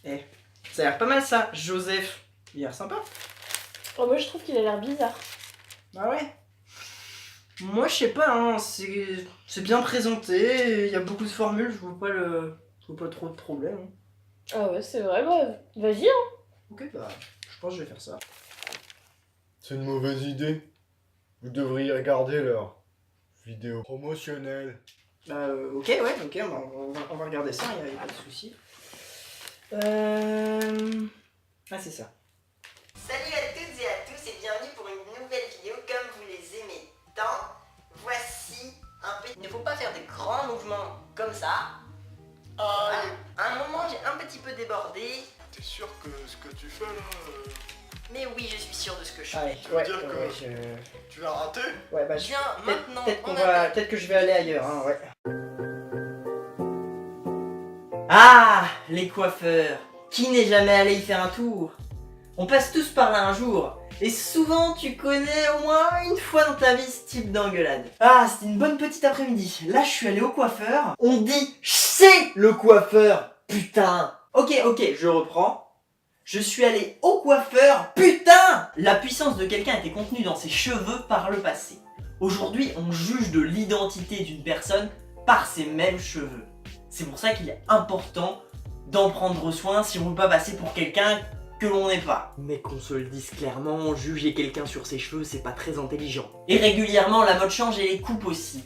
Eh, ça a l'air pas mal ça, Joseph. Il a l'air sympa. Oh, moi je trouve qu'il a l'air bizarre. Ah ouais? Moi je sais pas, hein, c'est bien présenté, il y a beaucoup de formules, je vois pas trop de problème. Hein. Ah ouais, c'est vrai, bah vas-y, hein. Ok, bah, je pense que je vais faire ça. C'est une mauvaise idée. Vous devriez regarder leur vidéo promotionnelle. Ok, on va regarder ça, y a pas de souci. Ah, c'est ça. Salut à toutes et à tous et bienvenue pour une nouvelle vidéo comme vous les aimez tant. Voici un peu... Il ne faut pas faire de grands mouvements comme ça. Voilà. À un moment j'ai un petit peu débordé. T'es sûr que ce que tu fais là, Mais oui, je suis sûr de ce que je fais. Allez, veux dire que- je... tu l'as raté? Ouais, bah, Viens maintenant, peut-être que je vais aller ailleurs, hein, ouais. Ah, les coiffeurs. Qui n'est jamais allé y faire un tour? On passe tous par là un jour. Et souvent, tu connais au moins une fois dans ta vie ce type d'engueulade. Ah, c'était une bonne petite après-midi. Là, je suis allé au coiffeur. On dit c'est le coiffeur, putain. Ok, je reprends. Je suis allé au coiffeur, putain. La puissance de quelqu'un était contenue dans ses cheveux par le passé. Aujourd'hui, on juge de l'identité d'une personne par ses mêmes cheveux. C'est pour ça qu'il est important d'en prendre soin si on ne veut pas passer pour quelqu'un que l'on n'est pas. Mais qu'on se le dise clairement, juger quelqu'un sur ses cheveux, c'est pas très intelligent. Et régulièrement, la mode change et les coupes aussi.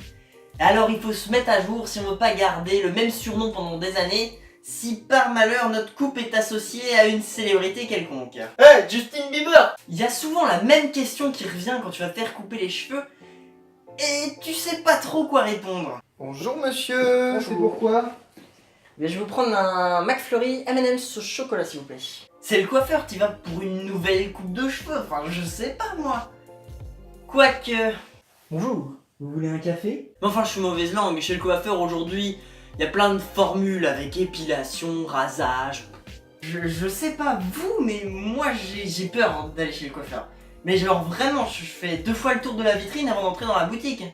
Alors il faut se mettre à jour si on veut pas garder le même surnom pendant des années, si par malheur notre coupe est associée à une célébrité quelconque. Hey, Justin Bieber! Il y a souvent la même question qui revient quand tu vas te faire couper les cheveux, et tu sais pas trop quoi répondre. Bonjour monsieur, c'est pourquoi? Mais je vais vous prendre un McFlurry M&M's au chocolat s'il vous plaît. C'est le coiffeur qui va pour une nouvelle coupe de cheveux, enfin je sais pas moi. Quoique... Bonjour, vous voulez un café? Enfin je suis mauvaise langue, mais chez le coiffeur aujourd'hui, il y a plein de formules avec épilation, rasage. Je sais pas vous, mais moi j'ai peur hein, d'aller chez le coiffeur. Mais genre vraiment, je fais 2 fois le tour de la vitrine avant d'entrer dans la boutique.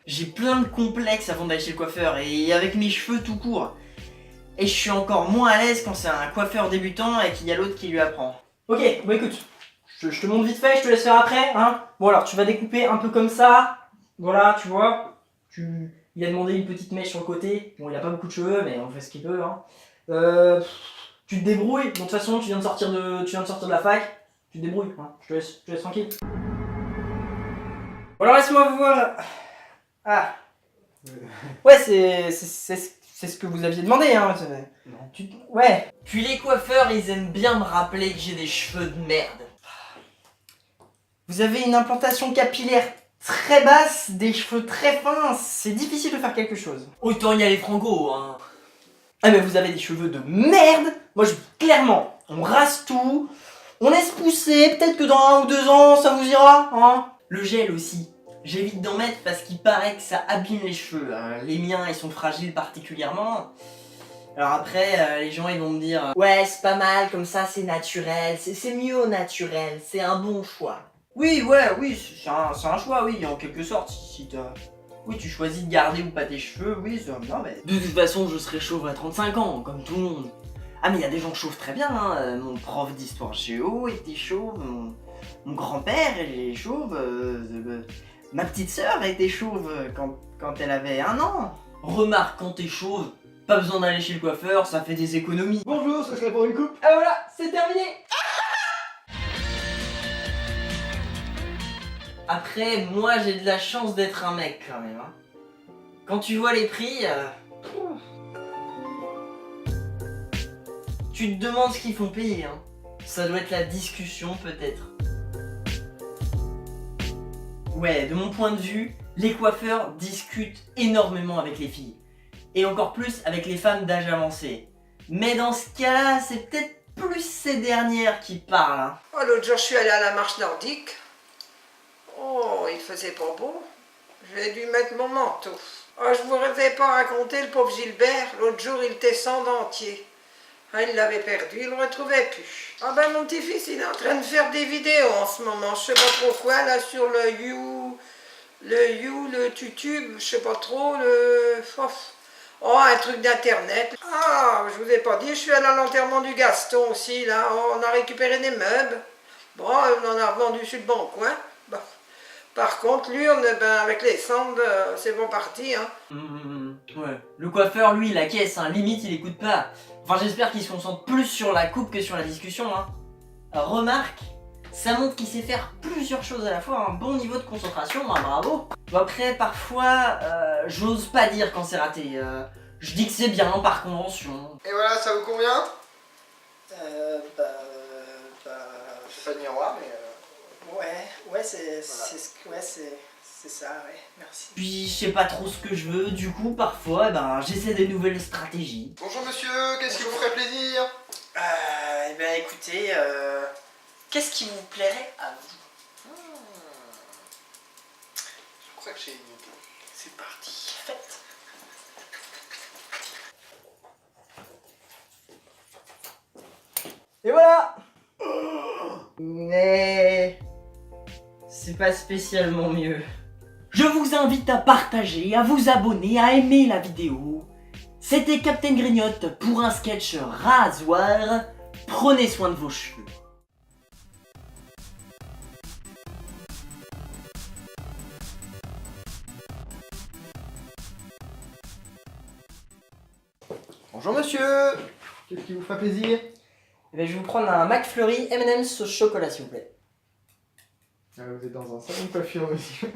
J'ai plein de complexes avant d'aller chez le coiffeur et avec mes cheveux tout court. Et je suis encore moins à l'aise quand c'est un coiffeur débutant et qu'il y a l'autre qui lui apprend. Ok, bon écoute, je te montre vite fait, je te laisse faire après, hein. Bon alors, tu vas découper un peu comme ça, voilà, tu vois. Il a demandé une petite mèche sur le côté, bon il a pas beaucoup de cheveux, mais on fait ce qu'il peut, hein. Tu te débrouilles, bon de toute façon tu viens de sortir de la fac, tu te débrouilles, hein. Je te laisse tranquille. Bon alors laisse-moi voir... Ah. Ouais, c'est ce que vous aviez demandé, hein. Non. Ouais. Puis les coiffeurs, ils aiment bien me rappeler que j'ai des cheveux de merde. Vous avez une implantation capillaire très basse, des cheveux très fins, c'est difficile de faire quelque chose. Autant y aller franco, hein. Ah mais vous avez des cheveux de merde. Moi je clairement, on rase tout, on laisse pousser, peut-être que dans 1 ou 2 ans ça vous ira, hein. Le gel aussi. J'évite d'en mettre parce qu'il paraît que ça abîme les cheveux. Les miens, ils sont fragiles particulièrement. Alors après, les gens, ils vont me dire ouais, c'est pas mal, comme ça, c'est naturel. C'est mieux au naturel, c'est un bon choix. Oui, c'est un choix, oui, en quelque sorte. Si oui, tu choisis de garder ou pas tes cheveux, oui, non, mais... De toute façon, je serai chauve à 35 ans, comme tout le monde. Ah, mais il y a des gens chauves très bien, hein. Mon prof d'histoire géo était chauve, mon grand-père est chauve, ma petite sœur était chauve quand elle avait 1 an. Remarque, quand t'es chauve, pas besoin d'aller chez le coiffeur, ça fait des économies. Bonjour, ce serait pour une coupe? Ah voilà, c'est terminé. Après, moi j'ai de la chance d'être un mec quand même. Hein. Quand tu vois les prix, tu te demandes ce qu'ils font payer. Hein. Ça doit être la discussion peut-être. Ouais, de mon point de vue, les coiffeurs discutent énormément avec les filles. Et encore plus avec les femmes d'âge avancé. Mais dans ce cas-là, c'est peut-être plus ces dernières qui parlent. Hein. Oh, l'autre jour, je suis allée à la marche nordique. Oh, il faisait pas beau. J'ai dû mettre mon manteau. Oh, je vous avais pas raconté le pauvre Gilbert. L'autre jour, il était sans dentier. Ah, il l'avait perdu, il le retrouvait plus. Ah ben mon petit-fils, il est en train de faire des vidéos en ce moment. Je sais pas trop quoi, là, sur le tutube, je sais pas trop, Oh, un truc d'internet. Ah, je vous ai pas dit, je suis allé à l'enterrement du Gaston aussi, là. Oh, on a récupéré des meubles. Bon, on en a revendu sur le bon coin. Bon. Par contre, l'urne, ben, avec les cendres, c'est bon parti, hein. Ouais. Le coiffeur, lui, la caisse, hein, limite, il écoute pas. Enfin, j'espère qu'il se concentre plus sur la coupe que sur la discussion, hein. Remarque, ça montre qu'il sait faire plusieurs choses à la fois, un bon niveau de concentration, hein, bravo. Bon, après, parfois, j'ose pas dire quand c'est raté. Je dis que c'est bien, par convention. Et voilà, ça vous convient? Je sais pas de miroir, mais. Ouais, c'est ça, ouais, merci. Puis, je sais pas trop ce que je veux, du coup, parfois, j'essaie des nouvelles stratégies. Crois monsieur, qu'est-ce qui vous ferait plaisir? Eh bien, écoutez, qu'est-ce qui vous plairait à vous? Je crois que j'ai une idée. C'est parti, faites. Et voilà. Mais c'est pas spécialement mieux. Je vous invite à partager, à vous abonner, à aimer la vidéo. C'était Captain Grignotte pour un sketch rasoir. Prenez soin de vos cheveux. Bonjour monsieur, qu'est-ce qui vous ferait plaisir? Eh bien, je vais vous prendre un McFlurry M&M's au chocolat, s'il vous plaît. Vous êtes dans un salon de coiffure, monsieur.